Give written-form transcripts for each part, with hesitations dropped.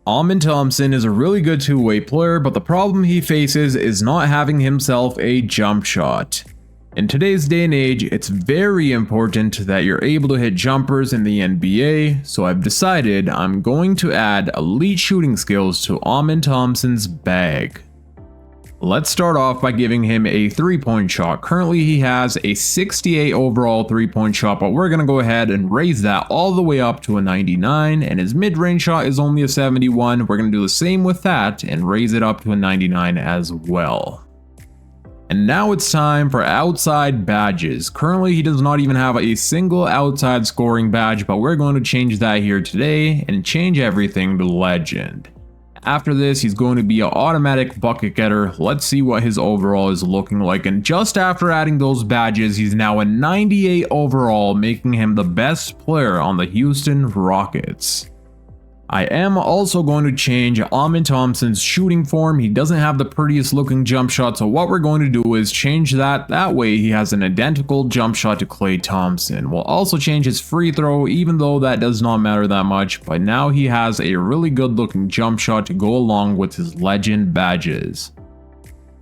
Thompson is a really good two-way player, but the problem he faces is not having himself a jump shot. In today's day and age, it's very important that you're able to hit jumpers in the NBA, so I've decided I'm going to add elite shooting skills to Thompson's bag. Let's start off by giving him a 3-point shot. Currently he has a 68 overall 3-point shot, but we're going to go ahead and raise that all the way up to a 99, and his mid-range shot is only a 71. We're going to do the same with that and raise it up to a 99 as well. And now it's time for outside badges. Currently he does not even have a single outside scoring badge, but we're going to change that here today and change everything to legend. After this, he's going to be an automatic bucket getter. Let's see what his overall is looking like. And just after adding those badges, he's now a 98 overall, making him the best player on the Houston Rockets. I am also going to change Thompson's shooting form. He doesn't have the prettiest looking jump shot, so what we're going to do is change that. That way he has an identical jump shot to Klay Thompson. We'll also change his free throw, even though that does not matter that much, but now he has a really good looking jump shot to go along with his legend badges.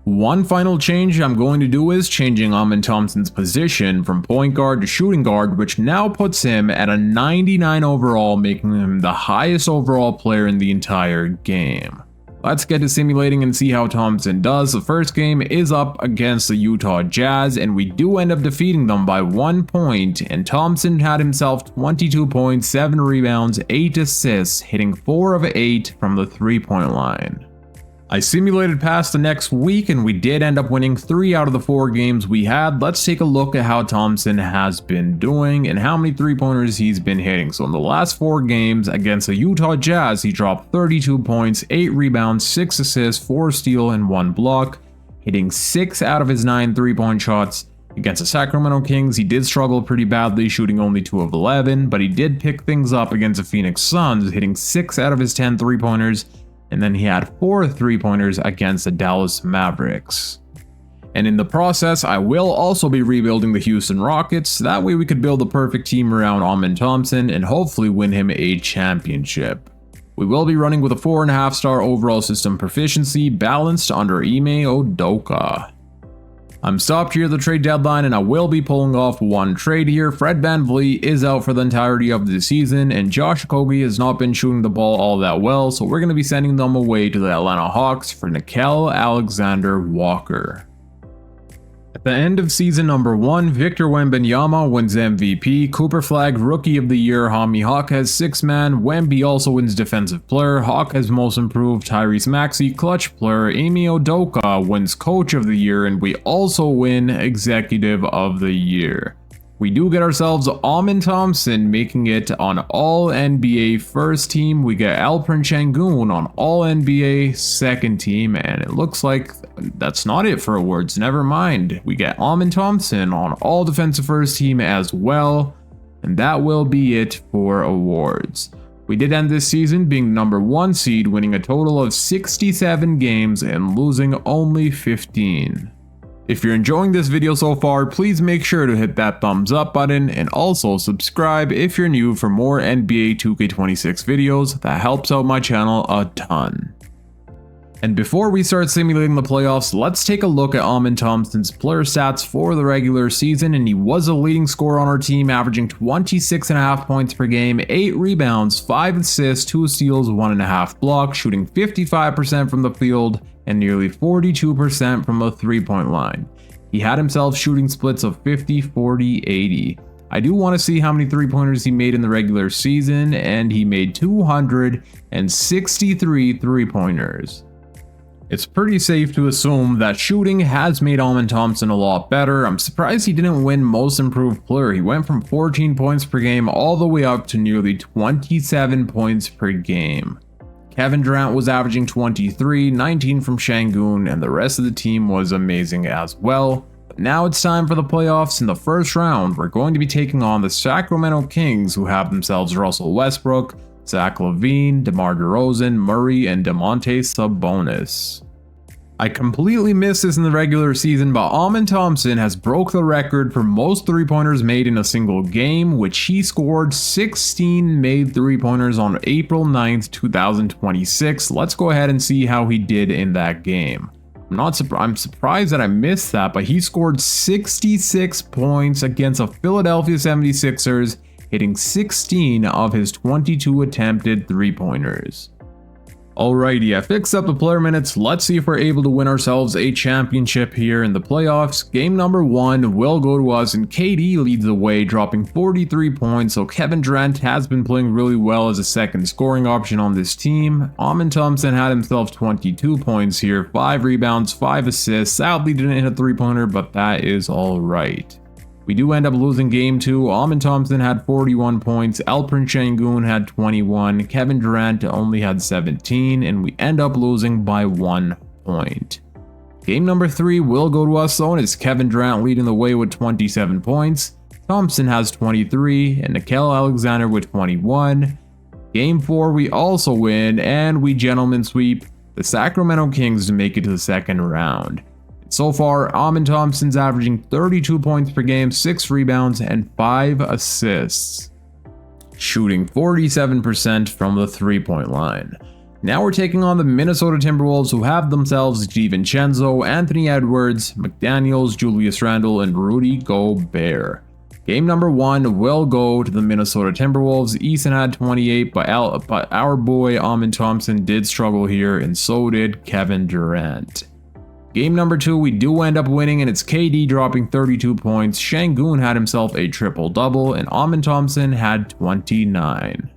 One final change I'm going to do is changing Thompson's position from point guard to shooting guard, which now puts him at a 99 overall, making him the highest overall player in the entire game. Let's get to simulating and see how Thompson does. The first game is up against the Utah Jazz, and we do end up defeating them by 1 point, and Thompson had himself 22 points, 7 rebounds, 8 assists, hitting 4 of 8 from the 3-point line. I simulated past the next week and we did end up winning 3 out of the 4 games we had. Let's take a look at how Thompson has been doing and how many 3-pointers he's been hitting. So in the last 4 games against the Utah Jazz, he dropped 32 points, 8 rebounds, 6 assists, 4 steals, and 1 block, hitting 6 out of his 9 3-point shots. Against the Sacramento Kings, he did struggle pretty badly, shooting only 2 of 11, but he did pick things up against the Phoenix Suns, hitting 6 out of his 10 3-pointers. And then he had 4 3-pointers against the Dallas Mavericks. And in the process, I will also be rebuilding the Houston Rockets. That way we could build the perfect team around Thompson and hopefully win him a championship. We will be running with a 4.5-star overall system proficiency balanced under Ime Udoka. I'm stopped here at the trade deadline and I will be pulling off one trade here. Fred VanVleet is out for the entirety of the season and Josh Okogie has not been shooting the ball all that well, so we're going to be sending them away to the Atlanta Hawks for Nickeil Alexander-Walker. At the end of season number 1, Victor Wembanyama wins MVP, Cooper Flag Rookie of the Year, Hami Hawk has 6-man, Wemby also wins Defensive Player, Hawk has Most Improved, Tyrese Maxey Clutch Player, Ime Udoka wins Coach of the Year, and we also win Executive of the Year. We do get ourselves Thompson making it on All-NBA First Team. We get Alperen Sengun on All-NBA Second Team, and it looks like that's not it for awards. Never mind. We get Thompson on All Defensive First Team as well, and that will be it for awards. We did end this season being number 1 seed, winning a total of 67 games and losing only 15. If you're enjoying this video so far, please make sure to hit that thumbs up button and also subscribe if you're new for more NBA 2K26 videos. That helps out my channel a ton. And before we start simulating the playoffs, let's take a look at Thompson's player stats for the regular season, and he was a leading scorer on our team, averaging 26.5 points per game, 8 rebounds, 5 assists, 2 steals, 1.5 blocks, shooting 55% from the field and nearly 42% from the 3-point line. He had himself shooting splits of 50, 40, 80. I do want to see how many 3-pointers he made in the regular season, and he made 263 3-pointers. It's pretty safe to assume that shooting has made Thompson a lot better. I'm surprised he didn't win Most Improved Player. He went from 14 points per game all the way up to nearly 27 points per game. Kevin Durant was averaging 23, 19 from Sengun, and the rest of the team was amazing as well. But now it's time for the playoffs. In the first round, we're going to be taking on the Sacramento Kings, who have themselves Russell Westbrook, Zach LaVine, DeMar DeRozan, Murray, and Domantas Sabonis. I completely missed this in the regular season, but Thompson has broke the record for most 3-pointers made in a single game, which he scored 16 made 3-pointers on April 9th, 2026. Let's go ahead and see how he did in that game. I'm surprised that I missed that, but he scored 66 points against the Philadelphia 76ers, hitting 16 of his 22 attempted 3-pointers. Alrighty, I fixed up the player minutes. Let's see if we're able to win ourselves a championship here in the playoffs. Game number 1 will go to us, and KD leads the way, dropping 43 points. So Kevin Durant has been playing really well as a second scoring option on this team. Thompson had himself 22 points here, 5 rebounds, 5 assists. Sadly didn't hit a 3-pointer, but that is alright. We do end up losing game 2. Thompson had 41 points, Alperen Sengun had 21, Kevin Durant only had 17, and we end up losing by 1 point. Game number 3 will go to us though, and it's Kevin Durant leading the way with 27 points, Thompson has 23, and Nickeil Alexander with 21. Game 4 we also win, and we gentlemen sweep the Sacramento Kings to make it to the second round. So far, Thompson's averaging 32 points per game, 6 rebounds, and 5 assists, shooting 47% from the 3-point line. Now we're taking on the Minnesota Timberwolves, who have themselves DiVincenzo, Anthony Edwards, McDaniels, Julius Randle, and Rudy Gobert. Game number 1 will go to the Minnesota Timberwolves. Eason had 28, but our boy Thompson did struggle here, and so did Kevin Durant. Game number 2 we do end up winning, and it's KD dropping 32 points, Sengun had himself a triple-double, and Thompson had 29.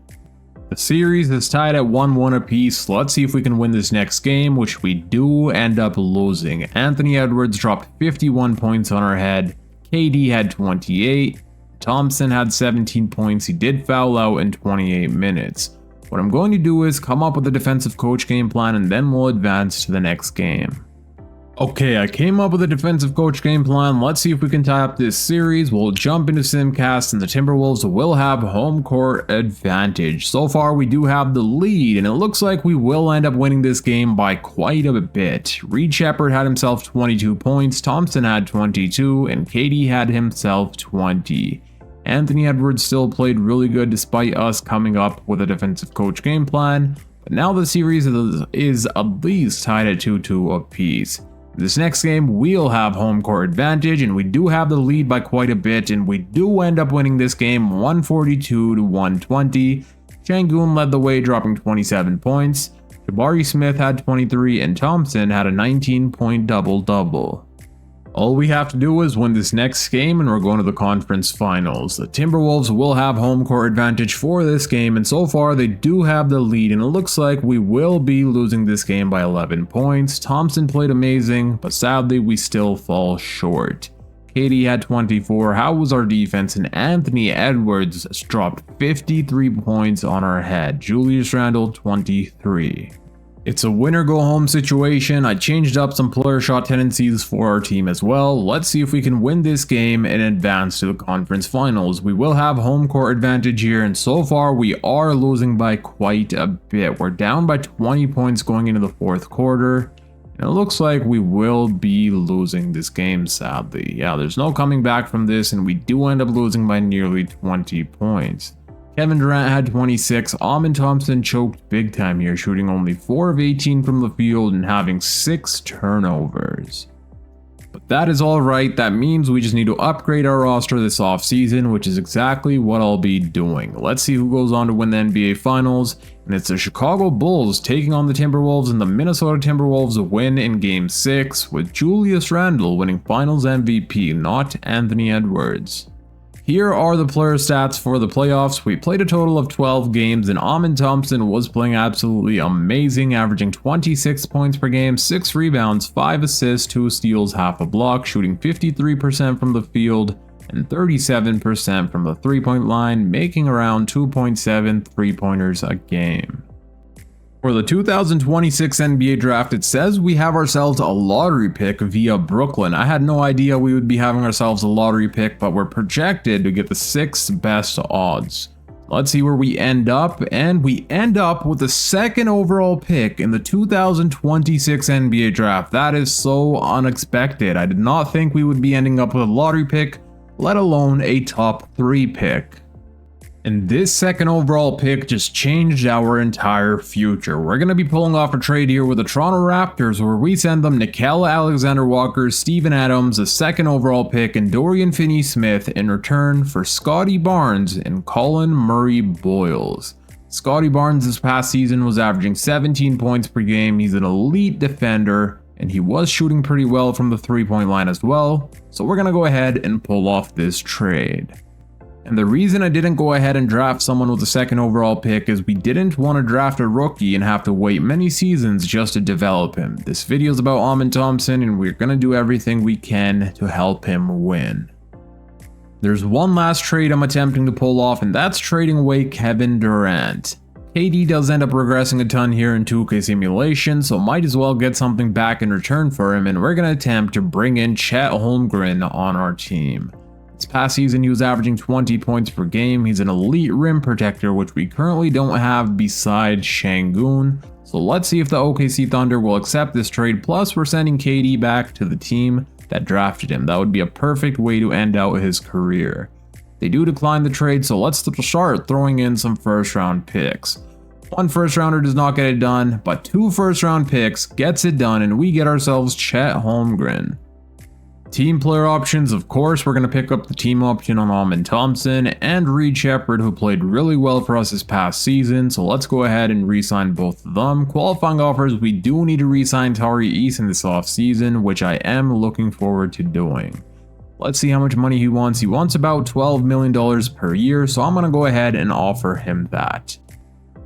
The series is tied at 1-1 apiece. Let's see if we can win this next game, which we do end up losing. Anthony Edwards dropped 51 points on our head, KD had 28, Thompson had 17 points, he did foul out in 28 minutes. What I'm going to do is come up with a defensive coach game plan, and then we'll advance to the next game. Okay, I came up with a defensive coach game plan. Let's see if we can tie up this series. We'll jump into Simcast, and the Timberwolves will have home court advantage. So far, we do have the lead, and it looks like we will end up winning this game by quite a bit. Reed Sheppard had himself 22 points, Thompson had 22, and KD had himself 20. Anthony Edwards still played really good despite us coming up with a defensive coach game plan, but now the series is at least tied at 2-2 apiece. This next game, we'll have home court advantage, and we do have the lead by quite a bit, and we do end up winning this game 142-120. Sengun led the way, dropping 27 points. Jabari Smith had 23, and Thompson had a 19-point double-double. All we have to do is win this next game, and we're going to the conference finals. The Timberwolves will have home court advantage for this game, and so far they do have the lead, and it looks like we will be losing this game by 11 points. Thompson played amazing, but sadly we still fall short. KD had 24, how was our defense? And Anthony Edwards dropped 53 points on our head. Julius Randle 23. It's a winner-go-home situation. I changed up some player shot tendencies for our team as well. Let's see if we can win this game and advance to the conference finals. We will have home court advantage here, and so far we are losing by quite a bit. We're down by 20 points going into the fourth quarter, and it looks like we will be losing this game, sadly. Yeah, there's no coming back from this, and we do end up losing by nearly 20 points. Kevin Durant had 26, Thompson choked big time here, shooting only 4 of 18 from the field and having 6 turnovers. But that is alright, that means we just need to upgrade our roster this offseason, which is exactly what I'll be doing. Let's see who goes on to win the NBA Finals, and it's the Chicago Bulls taking on the Timberwolves, and the Minnesota Timberwolves win in Game 6, with Julius Randle winning Finals MVP, not Anthony Edwards. Here are the player stats for the playoffs. We played a total of 12 games, and Thompson was playing absolutely amazing, averaging 26 points per game, 6 rebounds, 5 assists, 2 steals, half a block, shooting 53% from the field and 37% from the 3-point line, making around 2.7 3-pointers a game. For the 2026 NBA draft, it says we have ourselves a lottery pick via Brooklyn. I had no idea we would be having ourselves a lottery pick, but we're projected to get the 6th best odds. Let's see where we end up, and we end up with the 2nd overall pick in the 2026 NBA draft. That is so unexpected. I did not think we would be ending up with a lottery pick, let alone a top 3 pick. And this 2nd overall pick just changed our entire future. We're going to be pulling off a trade here with the Toronto Raptors where we send them Nickeil Alexander-Walker, Steven Adams, a 2nd overall pick, and Dorian Finney-Smith in return for Scottie Barnes and Colin Murray-Boyles. Scottie Barnes this past season was averaging 17 points per game. He's an elite defender, and he was shooting pretty well from the 3-point line as well. So we're going to go ahead and pull off this trade. And the reason I didn't go ahead and draft someone with the 2nd overall pick is we didn't want to draft a rookie and have to wait many seasons just to develop him. This video is about Amen Thompson, and we're going to do everything we can to help him win. There's one last trade I'm attempting to pull off, and that's trading away Kevin Durant. KD does end up regressing a ton here in 2K simulation, so might as well get something back in return for him, and we're going to attempt to bring in Chet Holmgren on our team. This past season, he was averaging 20 points per game. He's an elite rim protector, which we currently don't have besides Şengün. So let's see if the OKC Thunder will accept this trade. Plus, we're sending KD back to the team that drafted him. That would be a perfect way to end out his career. They do decline the trade, so let's start throwing in some 1st round picks. 1 1st rounder does not get it done, but 2 1st round picks gets it done, and we get ourselves Chet Holmgren. Team player options, of course, we're going to pick up the team option on Amen Thompson and Reed Sheppard, who played really well for us this past season, so let's go ahead and re-sign both of them. Qualifying offers, we do need to re-sign Tari Eason this offseason, which I am looking forward to doing. Let's see how much money he wants. He wants about $12 million per year, so I'm going to go ahead and offer him that.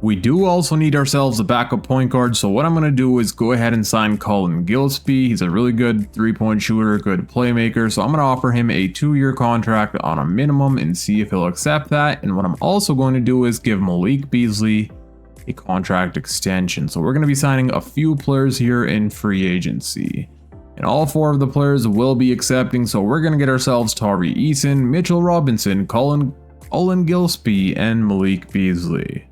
We do also need ourselves a backup point guard, so what I'm going to do is go ahead and sign Colin Gillespie. He's a really good 3-point shooter, good playmaker, so I'm going to offer him a 2-year contract on a minimum and see if he'll accept that. And what I'm also going to do is give Malik Beasley a contract extension. So we're going to be signing a few players here in free agency. And all 4 of the players will be accepting, so we're going to get ourselves Tari Eason, Mitchell Robinson, Colin Gillespie, and Malik Beasley.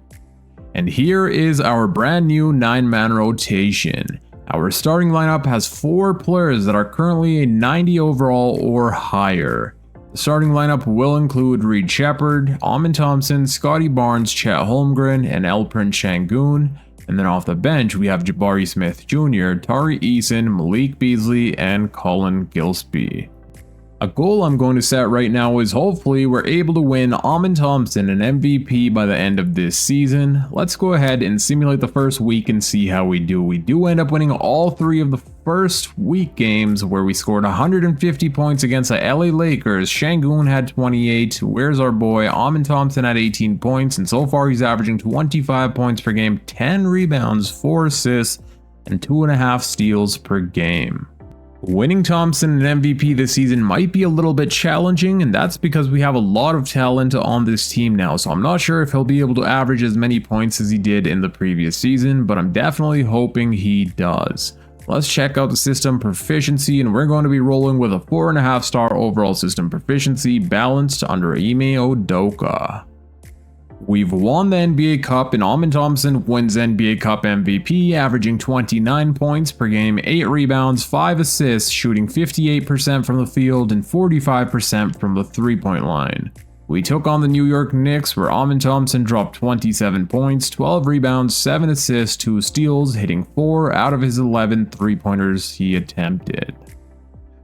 And here is our brand new 9-man rotation. Our starting lineup has 4 players that are currently a 90 overall or higher. The starting lineup will include Reed Sheppard, Amen Thompson, Scottie Barnes, Chet Holmgren, and Alperen Şengün. And then off the bench, we have Jabari Smith Jr., Tari Eason, Malik Beasley, and Colin Gillespie. A goal I'm going to set right now is hopefully we're able to win Amen Thompson an MVP by the end of this season. Let's go ahead and simulate the first week and see how we do. We do end up winning all 3 of the first week games where we scored 150 points against the LA Lakers. Şengün had 28. Where's our boy? Amen Thompson had 18 points, and so far he's averaging 25 points per game, 10 rebounds, 4 assists, and 2.5 steals per game. Winning Thompson an MVP this season might be a little bit challenging, and that's because we have a lot of talent on this team now, so I'm not sure if he'll be able to average as many points as he did in the previous season, but I'm definitely hoping he does. Let's check out the system proficiency, and we're going to be rolling with a 4.5-star overall system proficiency balanced under Ime Udoka. We've won the NBA Cup, and Amen Thompson wins NBA Cup MVP, averaging 29 points per game, 8 rebounds, 5 assists, shooting 58% from the field and 45% from the 3-point line. We took on the New York Knicks, where Amen Thompson dropped 27 points, 12 rebounds, 7 assists, 2 steals, hitting 4 out of his 11 3-pointers he attempted.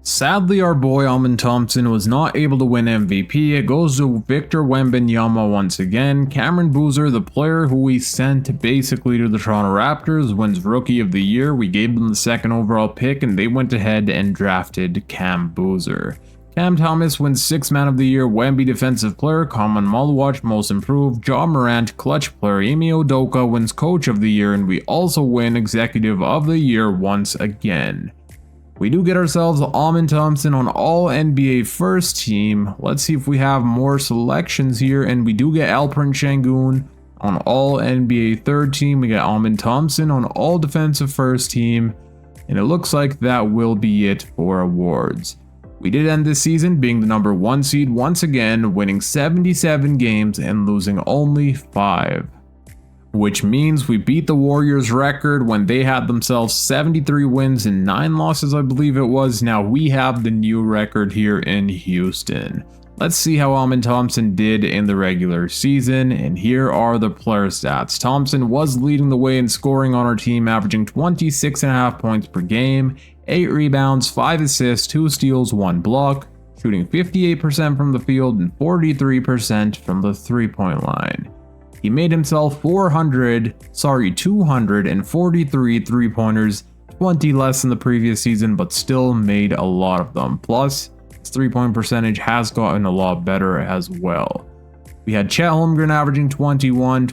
Sadly, our boy Amen Thompson was not able to win MVP. It goes to Victor Wembanyama once again. Cameron Boozer, the player who we sent basically to the Toronto Raptors, wins Rookie of the Year. We gave them the 2nd overall pick, and they went ahead and drafted Cam Boozer. Cam Thomas wins 6th Man of the Year, Wemby Defensive Player, Common Malwatch Most Improved, John Morant Clutch Player, Ime Udoka wins Coach of the Year, and we also win Executive of the Year once again. We do get ourselves Amen Thompson on all NBA first team. Let's see if we have more selections here, and we do get Alperen Şengün on all NBA third team. We get Amen Thompson on all defensive first team, and it looks like that will be it for awards. We did end this season being the number 1 seed once again, winning 77 games and losing only 5. Which means we beat the Warriors' record when they had themselves 73 wins and 9 losses, I believe it was. Now we have the new record here in Houston. Let's see how Thompson did in the regular season, and here are the player stats. Thompson was leading the way in scoring on our team, averaging 26.5 points per game, 8 rebounds, 5 assists, 2 steals, 1 block, shooting 58% from the field and 43% from the 3-point line. He made himself 243 3-pointers, 20 less than the previous season, but still made a lot of them. Plus, his 3-point percentage has gotten a lot better as well. We had Chet Holmgren averaging 21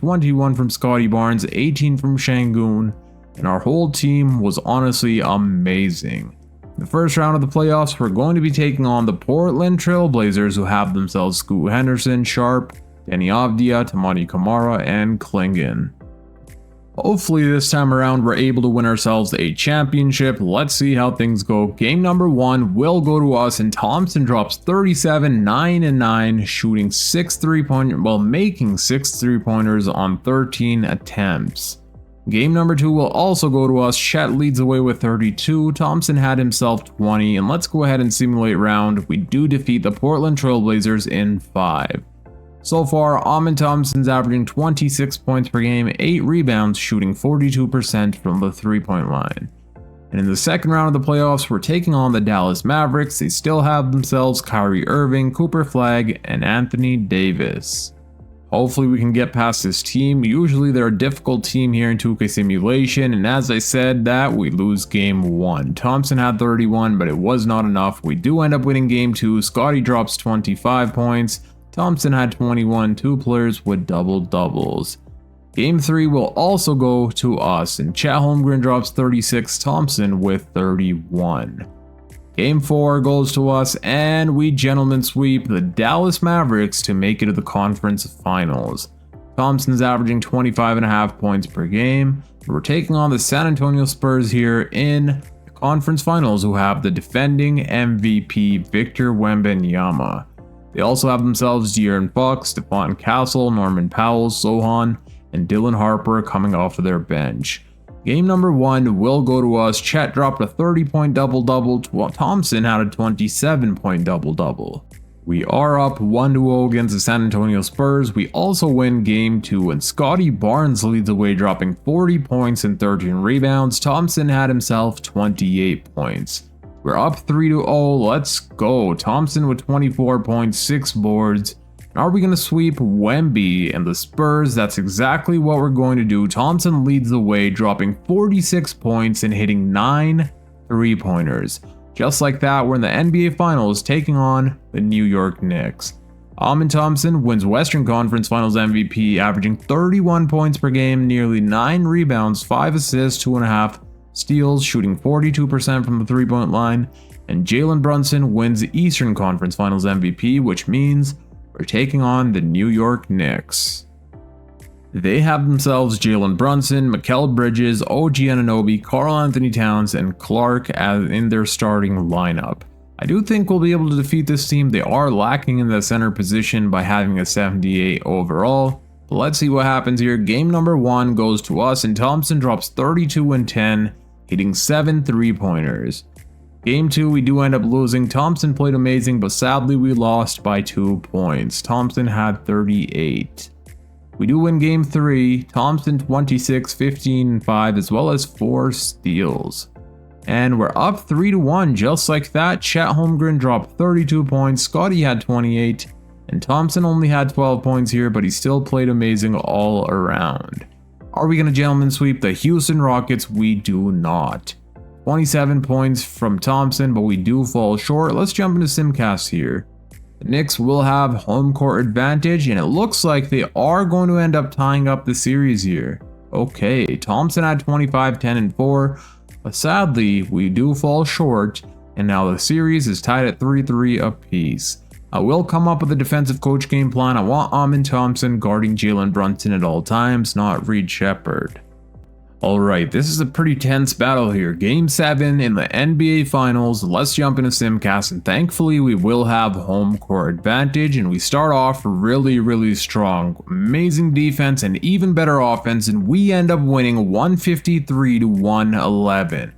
from Scotty Barnes, 18 from Şengün, and our whole team was honestly amazing. In the first round of the playoffs, we're going to be taking on the Portland Trail Blazers, who have themselves Scoot Henderson, Sharp, Danny Avdija, Tamani Kamara, and Klingon. Hopefully this time around we're able to win ourselves a championship. Let's see how things go. Game number 1 will go to us, and Thompson drops 37, 9 and 9, shooting 6 3-pointers, well, making 6 3-pointers on 13 attempts. Game number 2 will also go to us. Chet leads away with 32, Thompson had himself 20, and let's go ahead and simulate round. We do defeat the Portland Trail Blazers in 5. So far, Thompson's averaging 26 points per game, 8 rebounds, shooting 42% from the 3-point line. And in the second round of the playoffs, we're taking on the Dallas Mavericks. They still have themselves Kyrie Irving, Cooper Flagg, and Anthony Davis. Hopefully we can get past this team. Usually they're a difficult team here in 2K Simulation, and as I said that, we lose game 1. Thompson had 31, but it was not enough. We do end up winning game 2. Scotty drops 25 points. Thompson had 21, 2 players with double-doubles. Game 3 will also go to us, and Chet Holmgren drops 36, Thompson with 31. Game 4 goes to us, and we gentlemen sweep the Dallas Mavericks to make it to the conference finals. Thompson's averaging 25.5 points per game. We're taking on the San Antonio Spurs here in the conference finals, who have the defending MVP Victor Wembanyama. They also have themselves De'Aaron Fox, Stephon Castle, Norman Powell, Sohan, and Dylan Harper coming off of their bench. Game number 1 will go to us. Chet dropped a 30-point double-double, while Thompson had a 27-point double-double. We are up 1-0 against the San Antonio Spurs. We also win game 2, and Scotty Barnes leads the way, dropping 40 points and 13 rebounds. Thompson had himself 28 points. We're up 3-0, let's go. Thompson with 24 points, 6 boards. Are we going to sweep Wemby and the Spurs? That's exactly what we're going to do. Thompson leads the way, dropping 46 points and hitting 9 3-pointers. Just like that, we're in the NBA Finals taking on the New York Knicks. Thompson wins Western Conference Finals MVP, averaging 31 points per game, nearly 9 rebounds, 5 assists, 2.5 steals, shooting 42% from the 3-point line, and Jalen Brunson wins the Eastern Conference Finals MVP, which means we're taking on the New York Knicks. They have themselves Jalen Brunson, Mikal Bridges, OG Anunoby, Karl Anthony Towns, and Clark as in their starting lineup. I do think we'll be able to defeat this team. They are lacking in the center position by having a 78 overall. But let's see what happens here. Game number 1 goes to us, and Thompson drops 32 and 10, hitting 7 3-pointers. Game 2 we do end up losing. Thompson played amazing, but sadly we lost by 2 points. Thompson had 38. We do win game 3. Thompson 26, 15 and 5, as well as 4 steals. And we're up 3-1 just like that. Chet Holmgren dropped 32 points, Scotty had 28, and Thompson only had 12 points here, but he still played amazing all around. Are we going to gentlemen sweep the Houston Rockets? We do not. 27 points from Thompson, but we do fall short. Let's jump into Simcast here. The Knicks will have home court advantage, and it looks like they are going to end up tying up the series here. Okay, Thompson had 25, 10 and 4, but sadly we do fall short, and now the series is tied at 3-3 apiece. I will come up with a defensive coach game plan. I want Thompson guarding Jalen Brunson at all times, not Reed Shepherd. Alright, this is a pretty tense battle here. Game 7 in the NBA Finals. Let's jump into Simcast, and thankfully we will have home court advantage, and we start off really strong. Amazing defense and even better offense, and we end up winning 153 to 111.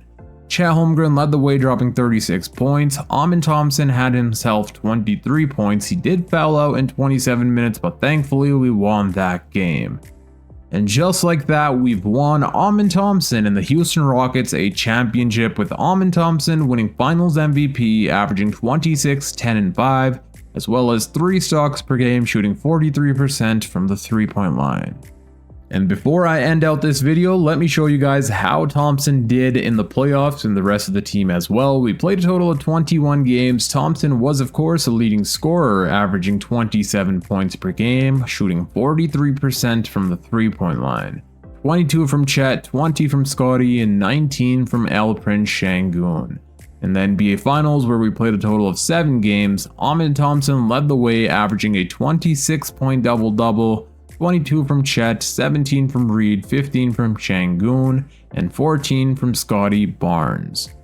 Chet Holmgren led the way, dropping 36 points. Thompson had himself 23 points. He did foul out in 27 minutes, but thankfully we won that game. And just like that, we've won Thompson and the Houston Rockets a championship, with Thompson winning Finals MVP, averaging 26, 10, and 5, as well as 3 stocks per game, shooting 43% from the 3-point line. And before I end out this video, let me show you guys how Thompson did in the playoffs and the rest of the team as well. We played a total of 21 games. Thompson was of course a leading scorer, averaging 27 points per game, shooting 43% from the 3-point line. 22 from Chet, 20 from Scotty, and 19 from Prince Şengün. In the NBA Finals, where we played a total of 7 games, Thompson led the way, averaging a 26-point double-double, 22 from Chet, 17 from Reed, 15 from Şengün, and 14 from Scotty Barnes.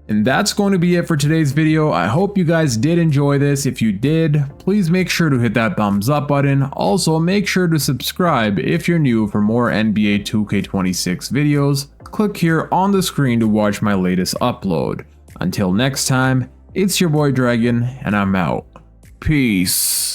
And that's going to be it for today's video. I hope you guys did enjoy this. If you did, please make sure to hit that thumbs up button. Also, make sure to subscribe if you're new for more NBA 2K26 videos. Click here on the screen to watch my latest upload. Until next time, it's your boy Dragon, and I'm out. Peace.